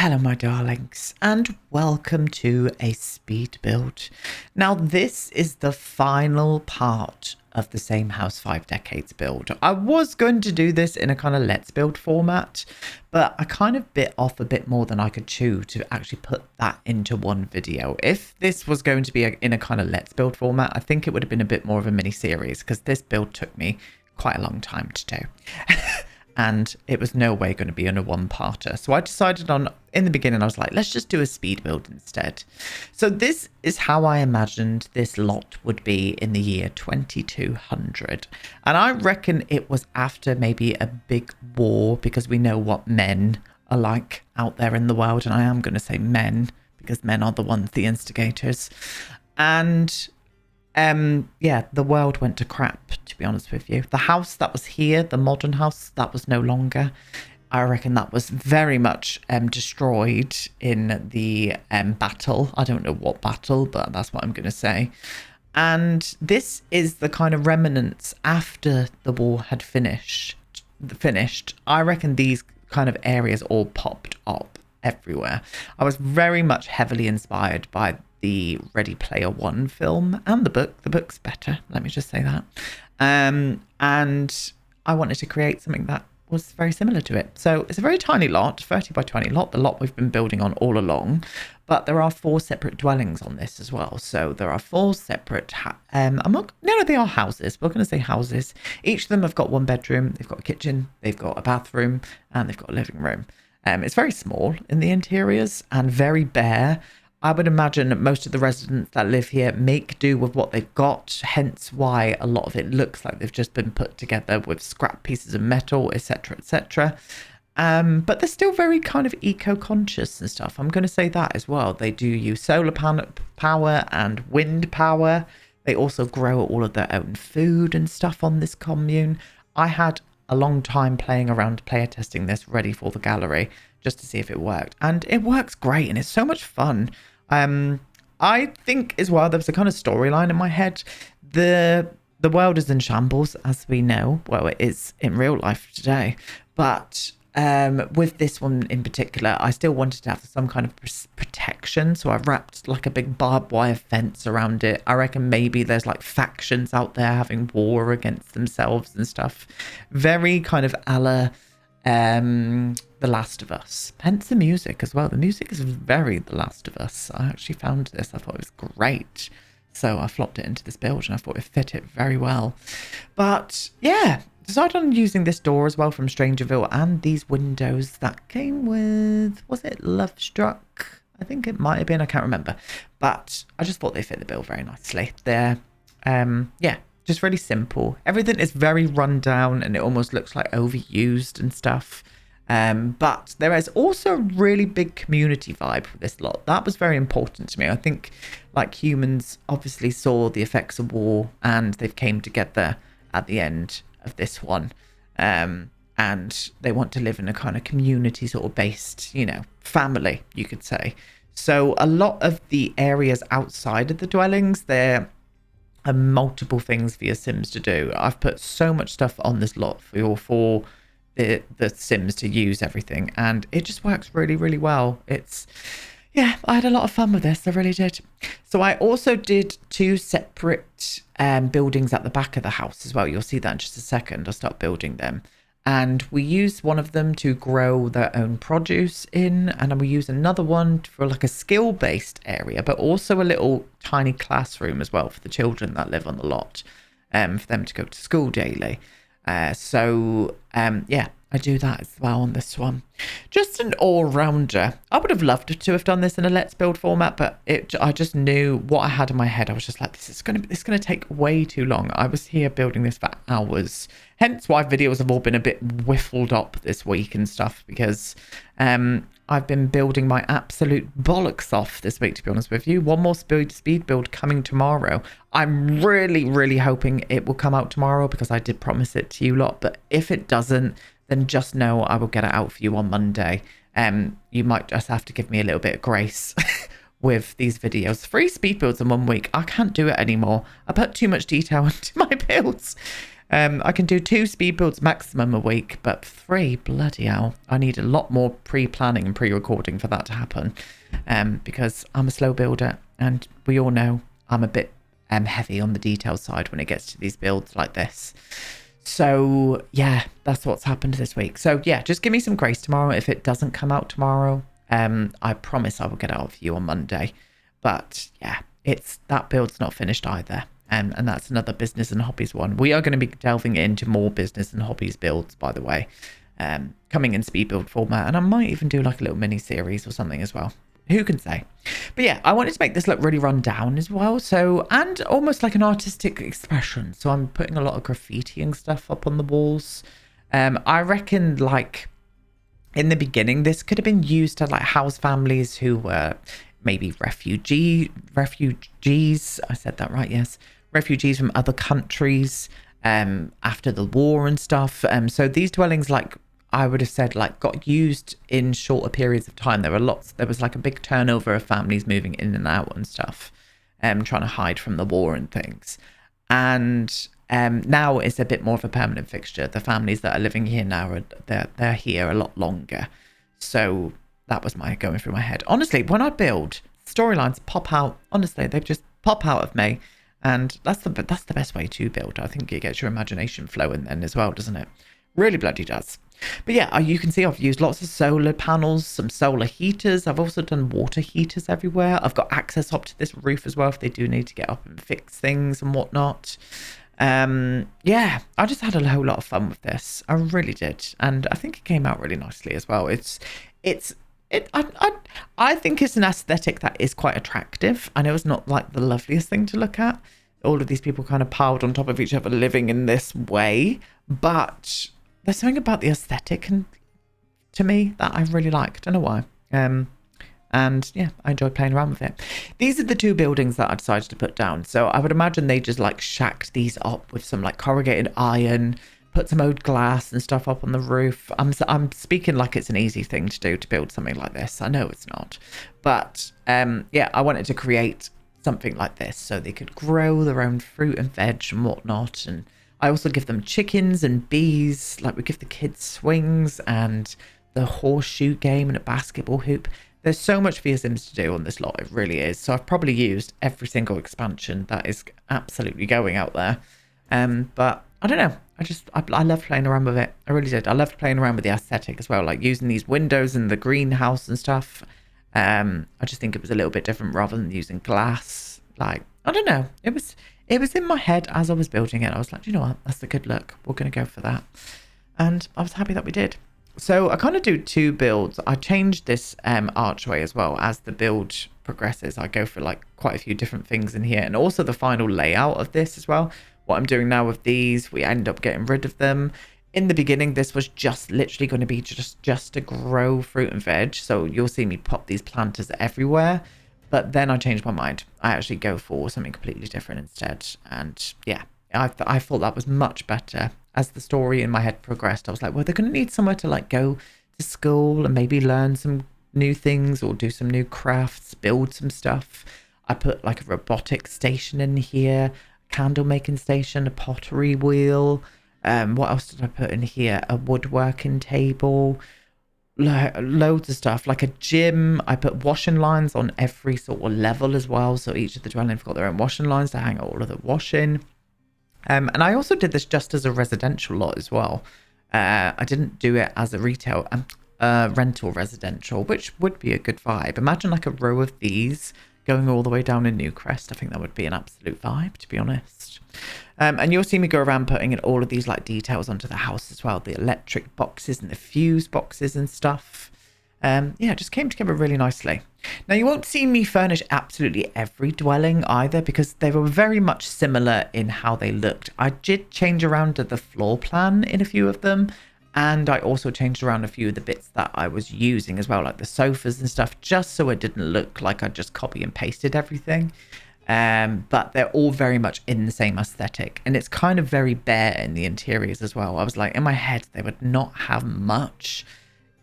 Hello my darlings and welcome to a speed build. Now this is the final part of the Same House 5 Decades build. I was going to do this in a kind of let's build format, but I kind of bit off a bit more than I could chew to actually put that into one video. If this was going to be in a kind of let's build format, I think it would have been a bit more of a mini series because this build took me quite a long time to do. And it was no way going to be in a one-parter. So I decided in the beginning, I was like, let's just do a speed build instead. So this is how I imagined this lot would be in the year 2200. And I reckon it was after maybe a big war, because we know what men are like out there in the world. And I am going to say men, because men are the ones, the instigators. And yeah, the world went to crap, to be honest with you. The house that was here, the modern house, that was no longer. I reckon that was very much destroyed in the battle. I don't know what battle, but that's what I'm going to say. And this is the kind of remnants after the war had finished. I reckon these kind of areas all popped up everywhere. I was very much heavily inspired by the Ready Player One film and the book. The book's better, let me just say that. And I wanted to create something that was very similar to it. So it's a very tiny lot, 30 by 20 lot, the lot we've been building on all along. But there are 4 separate dwellings on this as well. So there are 4 separate, they are houses. We're going to say houses. Each of them have got 1 bedroom. They've got a kitchen, they've got a bathroom, and they've got a living room. It's very small in the interiors and very bare. I would imagine most of the residents that live here make do with what they've got, hence why a lot of it looks like they've just been put together with scrap pieces of metal, etc., etc. But they're still very kind of eco-conscious and stuff. I'm going to say that as well. They do use solar panel power and wind power. They also grow all of their own food and stuff on this commune. I had a long time playing around, player testing this, ready for the gallery, just to see if it worked. And it works great, and it's so much fun. I think as well, there was a kind of storyline in my head. The world is in shambles, as we know. Well, it is in real life today. But with this one in particular, I still wanted to have some kind of protection. So I wrapped like a big barbed wire fence around it. I reckon maybe there's like factions out there having war against themselves and stuff. Very kind of a la The Last of Us. Hence the music as well. The music is very The Last of Us. I actually found this. I thought it was great. So I flopped it into this build and I thought it fit it very well. But yeah, decided on using this door as well from Strangerville and these windows that came with, was it Love Struck? I think it might have been. I can't remember. But I just thought they fit the build very nicely. They're, yeah, just really simple. Everything is very run down and it almost looks like overused and stuff. But there is also a really big community vibe for this lot. That was very important to me. I think like humans obviously saw the effects of war and they've came together at the end of this one. And they want to live in a kind of community sort of based, you know, family, you could say. So a lot of the areas outside of the dwellings, there are multiple things for your Sims to do. I've put so much stuff on this lot for the Sims to use everything, and it just works really, really well. Yeah, I had a lot of fun with this. I really did. So I also did 2 separate buildings at the back of the house as well. You'll see that in just a second. I'll start building them. And we used one of them to grow their own produce in, and then we use another one for like a skill-based area, but also a little tiny classroom as well for the children that live on the lot, for them to go to school daily. Yeah, I do that as well on this one. Just an all-rounder. I would have loved to have done this in a let's build format, but I just knew what I had in my head. I was just like, this is going to take way too long. I was here building this for hours. Hence why videos have all been a bit whiffled up this week and stuff, because I've been building my absolute bollocks off this week, to be honest with you. One more speed build coming tomorrow. I'm really, really hoping it will come out tomorrow because I did promise it to you lot. But if it doesn't, then just know I will get it out for you on Monday. You might just have to give me a little bit of grace with these videos. 3 speed builds in 1 week. I can't do it anymore. I put too much detail into my builds. I can do 2 speed builds maximum a week, but 3, bloody hell. I need a lot more pre-planning and pre-recording for that to happen, because I'm a slow builder, and we all know I'm a bit heavy on the detail side when it gets to these builds like this. So yeah, that's what's happened this week. So yeah, just give me some grace tomorrow. If it doesn't come out tomorrow, I promise I will get out for you on Monday. But yeah, that build's not finished either. And that's another business and hobbies one. We are going to be delving into more business and hobbies builds, by the way, coming in speed build format. And I might even do like a little mini series or something as well. Who can say? But yeah, I wanted to make this look really run down as well. So, and almost like an artistic expression. So I'm putting a lot of graffiti and stuff up on the walls. I reckon like in the beginning, this could have been used to like house families who were maybe refugees. I said that right, yes. Refugees from other countries after the war and stuff. So these dwellings, like I would have said, like got used in shorter periods of time. There was like a big turnover of families moving in and out and stuff, trying to hide from the war and things. And now it's a bit more of a permanent fixture. The families that are living here now, they're here a lot longer. So that was my going through my head. Honestly, when I build, storylines pop out. Honestly, they just pop out of me. And that's the best way to build. I think it gets your imagination flowing then as well, doesn't it? Really bloody does. But yeah, you can see I've used lots of solar panels, some solar heaters. I've also done water heaters everywhere. I've got access up to this roof as well if they do need to get up and fix things and whatnot. Yeah, I just had a whole lot of fun with this. I really did. And I think it came out really nicely as well. I think it's an aesthetic that is quite attractive. I know it's not like the loveliest thing to look at. All of these people kind of piled on top of each other living in this way. But there's something about the aesthetic and to me that I really like. Don't know why. And yeah, I enjoyed playing around with it. These are the 2 buildings that I decided to put down. So I would imagine they just like shacked these up with some like corrugated iron, put some old glass and stuff up on the roof. I'm speaking like it's an easy thing to do to build something like this. I know it's not. But yeah, I wanted to create something like this so they could grow their own fruit and veg and whatnot. And I also give them chickens and bees. Like we give the kids swings and the horseshoe game and a basketball hoop. There's so much for your Sims to do on this lot. It really is. So I've probably used every single expansion that is absolutely going out there. But I don't know. I love playing around with it. I really did. I loved playing around with the aesthetic as well, like using these windows and the greenhouse and stuff. I just think it was a little bit different rather than using glass. Like, I don't know. It was in my head as I was building it. I was like, you know what? That's a good look. We're going to go for that. And I was happy that we did. So I kind of do 2 builds. I changed this archway as well as the build progresses. I go for like quite a few different things in here, and also the final layout of this as well. What I'm doing now with these, we end up getting rid of them. In the beginning, this was just literally going to be just to grow fruit and veg. So you'll see me pop these planters everywhere. But then I changed my mind. I actually go for something completely different instead. And yeah, I thought that was much better. As the story in my head progressed, I was like, well, they're going to need somewhere to like go to school and maybe learn some new things or do some new crafts, build some stuff. I put like a robotic station in here, candle making station, a pottery wheel. What else did I put in here? A woodworking table, loads of stuff, like a gym. I put washing lines on every sort of level as well. So each of the dwellings have got their own washing lines to hang all of the washing. And I also did this just as a residential lot as well. I didn't do it as a retail, rental residential, which would be a good vibe. Imagine like a row of these going all the way down in Newcrest. I think that would be an absolute vibe, to be honest. And you'll see me go around putting in all of these like details onto the house as well. The electric boxes and the fuse boxes and stuff. Yeah, it just came together really nicely. Now, you won't see me furnish absolutely every dwelling either, because they were very much similar in how they looked. I did change around the floor plan in a few of them, and I also changed around a few of the bits that I was using as well, like the sofas and stuff, just so it didn't look like I just copy and pasted everything. But they're all very much in the same aesthetic, and it's kind of very bare in the interiors as well. I was like, in my head, they would not have much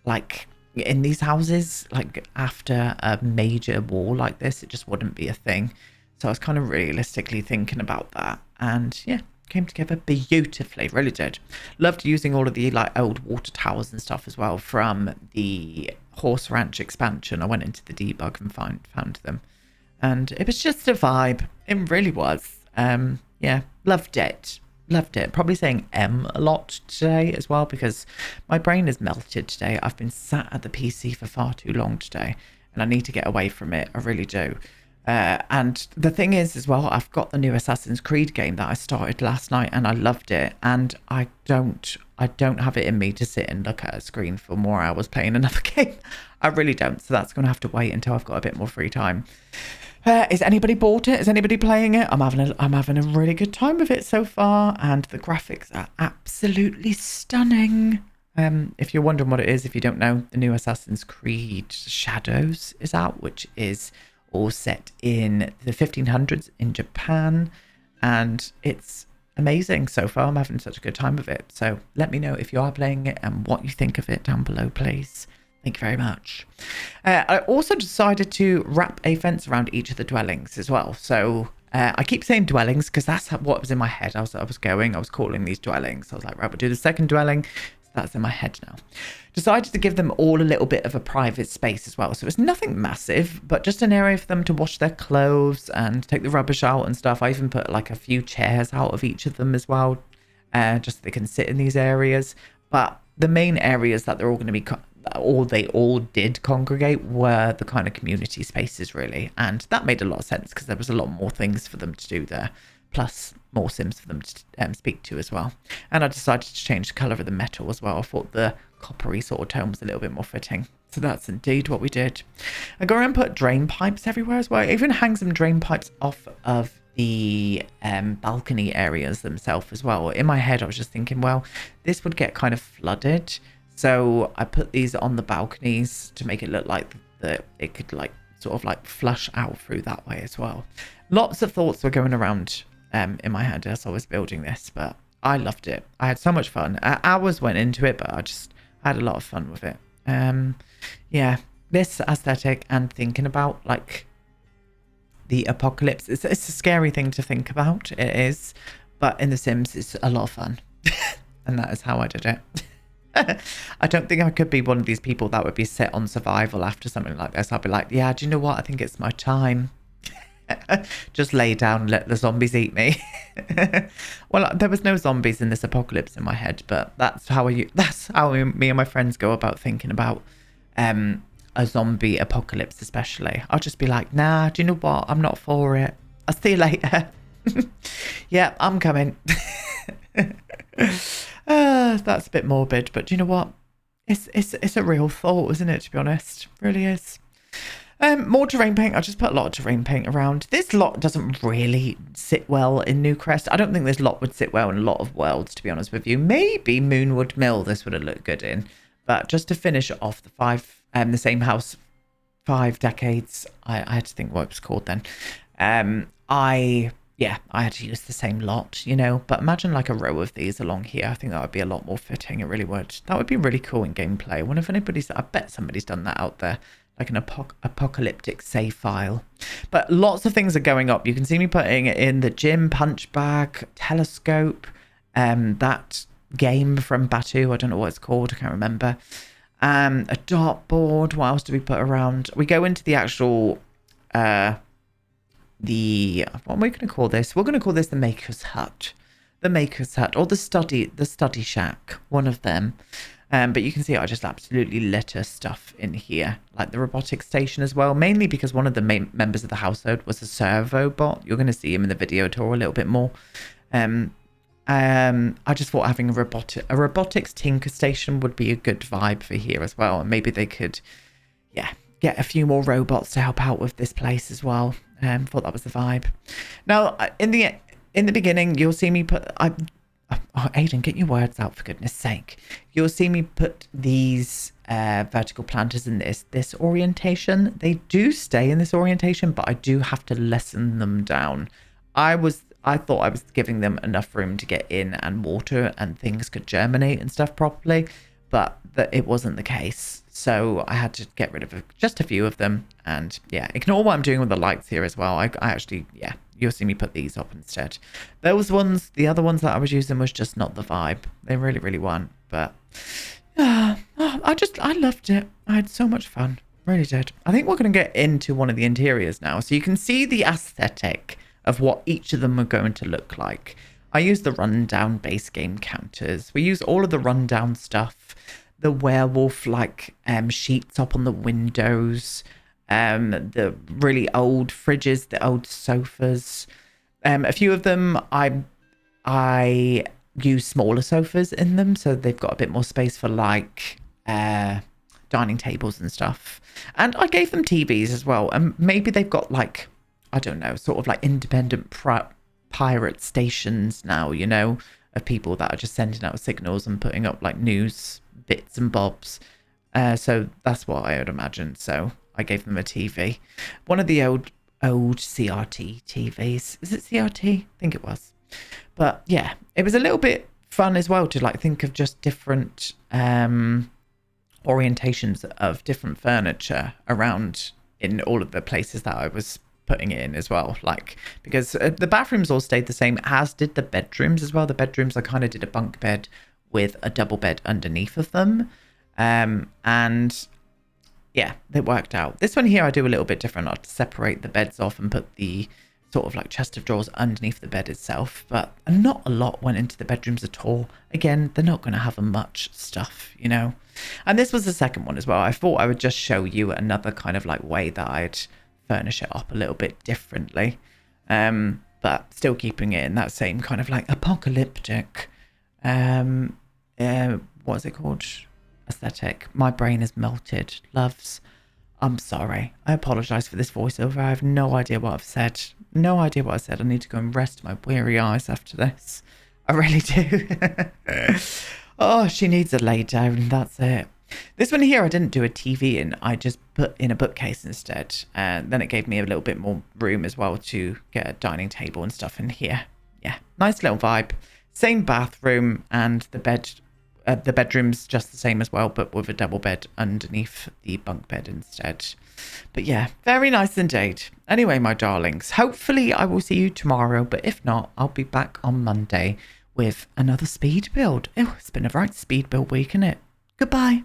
like in these houses, like after a major war like this, it just wouldn't be a thing. So I was kind of realistically thinking about that, and yeah, came together beautifully, really did. Loved using all of the like old water towers and stuff as well from the Horse Ranch expansion. I went into the debug and found them, and it was just a vibe. It really was. Yeah, loved it. Loved it. Probably saying a lot today as well because my brain is melted today. I've been sat at the PC for far too long today and I need to get away from it. I really do. And the thing is as well, I've got the new Assassin's Creed game that I started last night and I loved it. And I don't have it in me to sit and look at a screen for more hours playing another game. I really don't. So that's going to have to wait until I've got a bit more free time. Is anybody bought it? Is anybody playing it? I'm having a really good time with it so far, and the graphics are absolutely stunning. If you're wondering what it is, if you don't know, the new Assassin's Creed Shadows is out, which is all set in the 1500s in Japan, and it's amazing so far. I'm having such a good time with it. So let me know if you are playing it and what you think of it down below, please. Thank you very much. I also decided to wrap a fence around each of the dwellings as well. So I keep saying dwellings because that's what was in my head. I was calling these dwellings. I was like, right, we'll do the second dwelling. So that's in my head now. Decided to give them all a little bit of a private space as well. So it's nothing massive, but just an area for them to wash their clothes and take the rubbish out and stuff. I even put like a few chairs out of each of them as well, just so they can sit in these areas. But the main areas that they're all going to be they all did congregate were the kind of community spaces really, and that made a lot of sense because there was a lot more things for them to do there, plus more Sims for them to speak to as well. And I decided to change the colour of the metal as well. I thought the coppery sort of tone was a little bit more fitting, so that's indeed what we did. I go around and put drain pipes everywhere as well. I even hang some drain pipes off of the balcony areas themselves as well. In my head I was just thinking, well, this would get kind of flooded, so I put these on the balconies to make it look like it could like sort of like flush out through that way as well. Lots of thoughts were going around in my head as I was building this, but I loved it. I had so much fun. Hours went into it, but I had a lot of fun with it. Yeah, this aesthetic and thinking about like the apocalypse, it's a scary thing to think about. It is, but in The Sims it's a lot of fun. And that is how I did it. I don't think I could be one of these people that would be set on survival after something like this. I'd be like, yeah, do you know what? I think it's my time. Just lay down and let the zombies eat me. Well, there was no zombies in this apocalypse in my head, but that's how me and my friends go about thinking about a zombie apocalypse especially. I'll just be like, nah, do you know what? I'm not for it. I'll see you later. Yeah, I'm coming. That's a bit morbid, but do you know what? It's a real thought, isn't it, to be honest? It really is. More terrain paint. I just put a lot of terrain paint around. This lot doesn't really sit well in Newcrest. I don't think this lot would sit well in a lot of worlds, to be honest with you. Maybe Moonwood Mill this would have looked good in. But just to finish off the same house 5 decades, I had to think what it was called then. I had to use the same lot, you know, but imagine like a row of these along here. I think that would be a lot more fitting. It really would. That would be really cool in gameplay. I wonder if I bet somebody's done that out there, like an apocalyptic save file. But lots of things are going up. You can see me putting it in the gym, punch bag, telescope, that game from Batu. I don't know what it's called. I can't remember. A dartboard. What else do we put around? We go into the actual... what are we going to call this? We're going to call this the Maker's Hut. The Maker's Hut, or the study shack, one of them. But you can see I just absolutely litter stuff in here, like the robotic station as well, mainly because one of the main members of the household was a servo bot. You're going to see him in the video tour a little bit more. I just thought having a robotics tinker station would be a good vibe for here as well, and maybe they could, get a few more robots to help out with this place as well. Thought that was the vibe. Now, in the beginning, you'll see me put... Aiden, get your words out, for goodness sake. You'll see me put these vertical planters in this orientation. They do stay in this orientation, but I do have to lessen them down. I thought I was giving them enough room to get in and water and things could germinate and stuff properly, but it wasn't the case. So I had to get rid of just a few of them. And yeah, ignore what I'm doing with the lights here as well. I actually, you'll see me put these up instead. Those ones, the other ones that I was using was just not the vibe. They really, really weren't. But I loved it. I had so much fun. Really did. I think we're going to get into one of the interiors now. So you can see the aesthetic of what each of them are going to look like. I use the rundown base game counters. We use all of the rundown stuff. The werewolf sheets up on the windows. The really old fridges, the old sofas. A few of them I use smaller sofas in them, so they've got a bit more space for dining tables and stuff. And I gave them TVs as well, and maybe they've got I don't know, sort of independent pirate stations now, you know, of people that are just sending out signals and putting up news bits and bobs. So that's what I would imagine. So I gave them a TV, one of the old CRT TVs. Is it CRT? I think it was. But yeah, it was a little bit fun as well to think of just different orientations of different furniture around in all of the places that I was putting it in as well, because the bathrooms all stayed the same, as did the bedrooms as well. The bedrooms, I kind of did a bunk bed with a double bed underneath of them, and yeah, it worked out. This one here I do a little bit different. I'll separate the beds off and put the sort of chest of drawers underneath the bed itself, but not a lot went into the bedrooms at all. Again, they're not going to have much stuff, you know. And this was the second one as well. I thought I would just show you another kind of way that I'd furnish it up a little bit differently, but still keeping it in that same kind of apocalyptic what is it called, aesthetic. My brain is melted, loves. I'm sorry, I apologize for this voiceover. I have no idea what I've said. I need to go and rest my weary eyes after this. I really do. Oh, she needs a lay down, that's it. This one here I didn't do a TV in, I just put in a bookcase instead, and then it gave me a little bit more room as well to get a dining table and stuff in here. Yeah, nice little vibe. Same bathroom, and the bedroom's just the same as well, but with a double bed underneath the bunk bed instead. But yeah, very nice indeed. Anyway, my darlings, hopefully I will see you tomorrow, but if not, I'll be back on Monday with another speed build. Oh, it's been a right speed build week, isn't it? Goodbye.